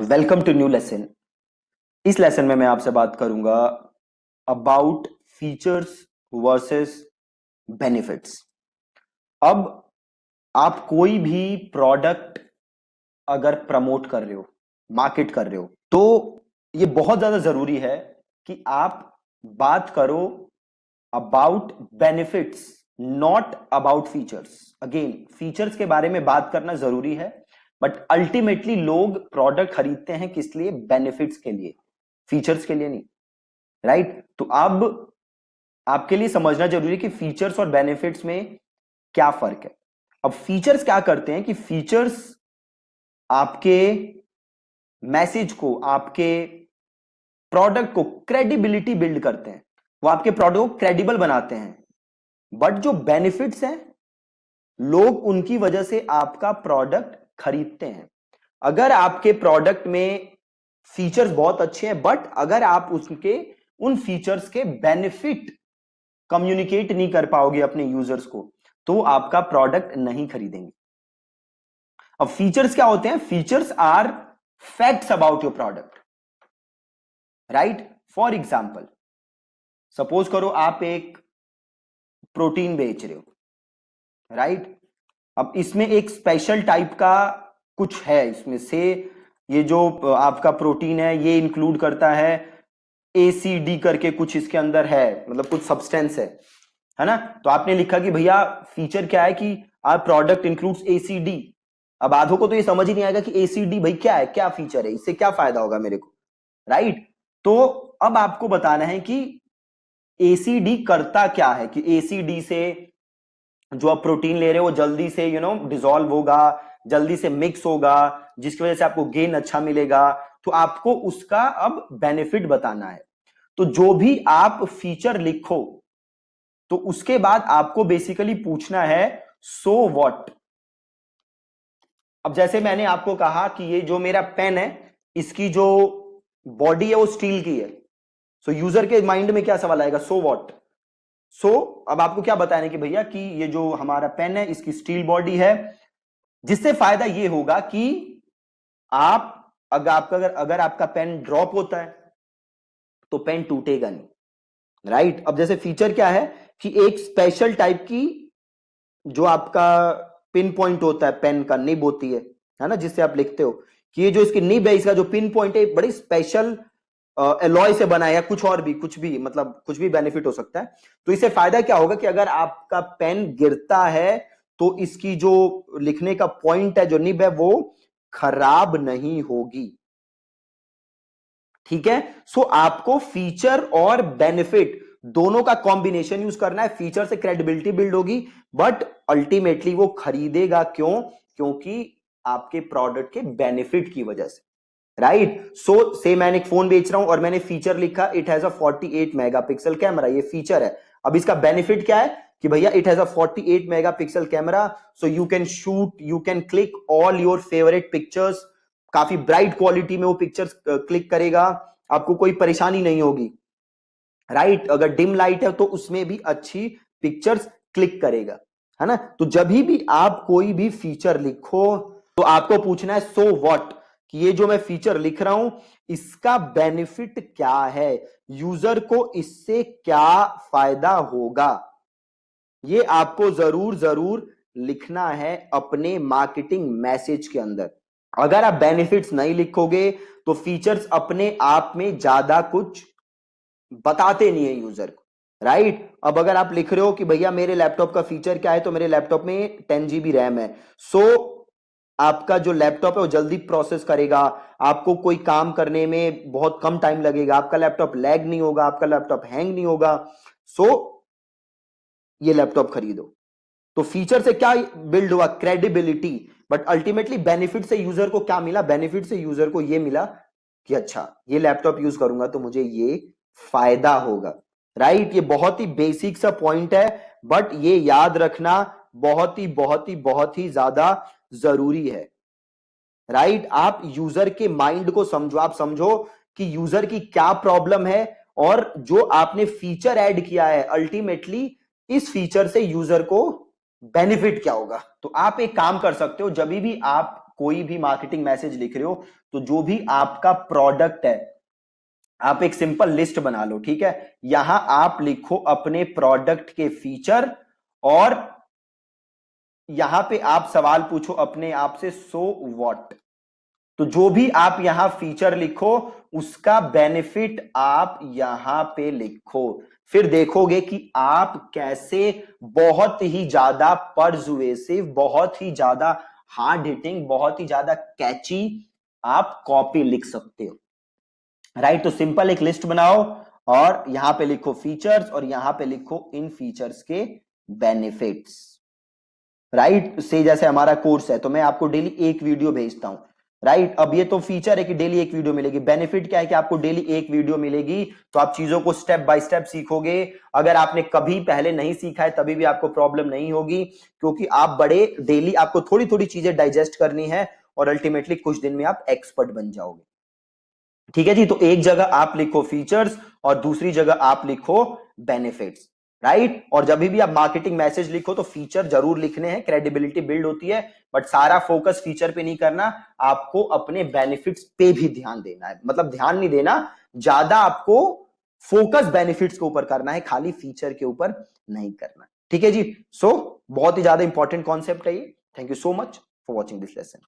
Welcome to new lesson. इस lesson में मैं आपसे बात करूंगा अबाउट फीचर्स वर्सेस बेनिफिट्स। अब आप कोई भी प्रोडक्ट अगर प्रमोट कर रहे हो, मार्केट कर रहे हो, तो ये बहुत ज्यादा जरूरी है कि आप बात करो about benefits, not about features. Again, features के बारे में बात करना जरूरी है, बट अल्टीमेटली लोग प्रोडक्ट खरीदते हैं किस लिए? बेनिफिट्स के लिए, फीचर्स के लिए नहीं। राइट? तो अब आपके लिए समझना जरूरी है कि फीचर्स और बेनिफिट्स में क्या फर्क है। अब फीचर्स क्या करते हैं कि फीचर्स आपके मैसेज को, आपके प्रोडक्ट को क्रेडिबिलिटी बिल्ड करते हैं, वो आपके प्रोडक्ट को क्रेडिबल बनाते हैं। बट जो बेनिफिट्स हैं, लोग उनकी वजह से आपका प्रोडक्ट खरीदते हैं। अगर आपके प्रोडक्ट में फीचर्स बहुत अच्छे हैं, बट अगर आप उसके उन फीचर्स के बेनिफिट कम्युनिकेट नहीं कर पाओगे अपने यूजर्स को, तो आपका प्रोडक्ट नहीं खरीदेंगे। अब फीचर्स क्या होते हैं? Features are facts about your product. Right? For example, suppose करो आप एक प्रोटीन बेच रहे हो। राइट? अब इसमें एक स्पेशल टाइप का कुछ है, इसमें से ये जो आपका प्रोटीन है ये इंक्लूड करता है ACD करके कुछ, इसके अंदर है, मतलब कुछ सब्सटेंस है ना? तो आपने लिखा कि भैया फीचर क्या है कि आर प्रोडक्ट इंक्लूड्स ACD। अब आधों को तो ये समझ ही नहीं आएगा कि ACD भाई क्या है, क्या फीचर है, इससे क्या फायदा होगा मेरे को। राइट? तो अब आपको बताना है कि ACD करता क्या है, कि ACD से जो आप प्रोटीन ले रहे हो वो जल्दी से डिसॉल्व होगा, जल्दी से मिक्स होगा, जिसकी वजह से आपको गेन अच्छा मिलेगा। तो आपको उसका अब बेनिफिट बताना है। तो जो भी आप फीचर लिखो, तो उसके बाद आपको बेसिकली पूछना है सो व्हाट। अब जैसे मैंने आपको कहा कि ये जो मेरा पेन है, इसकी जो बॉडी है वो स्टील की है। सो यूजर के माइंड में क्या सवाल आएगा? So what. सो अब आपको क्या बताना है कि भैया कि ये जो हमारा पेन है इसकी स्टील बॉडी है, जिससे फायदा ये होगा कि आप अगर आपका पेन ड्रॉप होता है तो पेन टूटेगा नहीं। राइट? अब जैसे फीचर क्या है कि एक स्पेशल टाइप की जो आपका पिन पॉइंट होता है, पेन का निब होती है ना, जिससे आप लिखते हो, कि ये जो इसकी निब है, इसका जो पिन पॉइंट है बड़ी स्पेशल एलॉय से बना है, या कुछ और भी, कुछ भी, मतलब कुछ भी बेनिफिट हो सकता है। तो इससे फायदा क्या होगा कि अगर आपका पेन गिरता है तो इसकी जो लिखने का पॉइंट है, जो निब है, वो खराब नहीं होगी। ठीक है? सो आपको फीचर और बेनिफिट दोनों का कॉम्बिनेशन यूज करना है। फीचर से क्रेडिबिलिटी बिल्ड होगी, बट अल्टीमेटली वो खरीदेगा क्यों? क्योंकि आपके प्रोडक्ट के बेनिफिट की वजह से। राइट? सो से मैंने एक फोन बेच रहा हूं और मैंने फीचर लिखा it has a 48 megapixel camera, ये फीचर है। अब इसका बेनिफिट क्या है कि भैया it has a 48 megapixel camera, so you can shoot, you can click all your favourite pictures. काफी ब्राइट क्वालिटी में वो पिक्चर्स क्लिक करेगा, आपको कोई परेशानी नहीं होगी। राइट? अगर डिम लाइट है तो उसमें भी अच्छी पिक्चर्स क्लिक करेगा, है ना? तो जब भी आप कोई भी फीचर लिखो तो आपको पूछना है सो व्हाट, कि ये जो मैं फीचर लिख रहा हूं इसका बेनिफिट क्या है, यूजर को इससे क्या फायदा होगा। ये आपको जरूर जरूर लिखना है अपने मार्केटिंग मैसेज के अंदर। अगर आप बेनिफिट्स नहीं लिखोगे तो फीचर्स अपने आप में ज्यादा कुछ बताते नहीं है यूजर को। राइट? अब अगर आप लिख रहे हो कि भैया मेरे लैपटॉप का फीचर क्या है, तो मेरे लैपटॉप में 10 GB रैम है, सो आपका जो लैपटॉप है वो जल्दी प्रोसेस करेगा, आपको कोई काम करने में बहुत कम टाइम लगेगा, आपका लैपटॉप लैग नहीं होगा, आपका लैपटॉप हैंग नहीं होगा। सो ये लैपटॉप खरीदो। तो फीचर से क्या बिल्ड हुआ? क्रेडिबिलिटी। बट अल्टीमेटली बेनिफिट से यूजर को क्या मिला? बेनिफिट से यूजर को ये मिला कि अच्छा, ये लैपटॉप यूज करूंगा तो मुझे ये फायदा होगा। राइट? ये बहुत ही बेसिक सा पॉइंट है, बट ये याद रखना बहुत ही बहुत ही बहुत ही ज्यादा जरूरी है। राइट? आप यूजर के माइंड को समझो, आप समझो कि यूजर की क्या प्रॉब्लम है, और जो आपने फीचर ऐड किया है अल्टीमेटली इस फीचर से यूजर को बेनिफिट क्या होगा। तो आप एक काम कर सकते हो, जब भी आप कोई भी मार्केटिंग मैसेज लिख रहे हो तो जो भी आपका प्रोडक्ट है, आप एक सिंपल लिस्ट बना लो, ठीक है। यहां आप लिखो अपने प्रोडक्ट के फीचर, और यहां पे आप सवाल पूछो अपने आप से, सो व्हाट। तो जो भी आप यहां फीचर लिखो उसका बेनिफिट आप यहां पे लिखो। फिर देखोगे कि आप कैसे बहुत ही ज्यादा परसुएसिव, बहुत ही ज्यादा हार्ड हिटिंग, बहुत ही ज्यादा कैची आप कॉपी लिख सकते हो, राइट। तो सिंपल एक लिस्ट बनाओ और यहां पे लिखो फीचर्स और यहां पे लिखो इन फीचर्स के बेनिफिट्स, राइट। से जैसे हमारा कोर्स है तो मैं आपको डेली एक वीडियो भेजता हूं, राइट। अब ये तो फीचर है कि डेली एक वीडियो मिलेगी, बेनिफिट क्या है कि आपको डेली एक वीडियो मिलेगी, तो आप चीजों को स्टेप बाय स्टेप सीखोगे। अगर आपने कभी पहले नहीं सीखा है तभी भी आपको प्रॉब्लम नहीं होगी, क्योंकि आप बड़े डेली आपको थोड़ी थोड़ी चीजें डाइजेस्ट करनी है और अल्टीमेटली कुछ दिन में आप एक्सपर्ट बन जाओगे, ठीक है जी। तो एक जगह आप लिखो फीचर्स और दूसरी जगह आप लिखो बेनिफिट्स, राइट। और जब भी आप मार्केटिंग मैसेज लिखो तो फीचर जरूर लिखने हैं, क्रेडिबिलिटी बिल्ड होती है, बट सारा फोकस फीचर पे नहीं करना, आपको अपने बेनिफिट्स पे भी ध्यान देना है। मतलब ध्यान नहीं देना, ज्यादा आपको फोकस बेनिफिट्स के ऊपर करना है, खाली फीचर के ऊपर नहीं करना, ठीक है जी। सो बहुत ही ज्यादा इंपॉर्टेंट कॉन्सेप्ट है ये। Thank you so much for watching this lesson.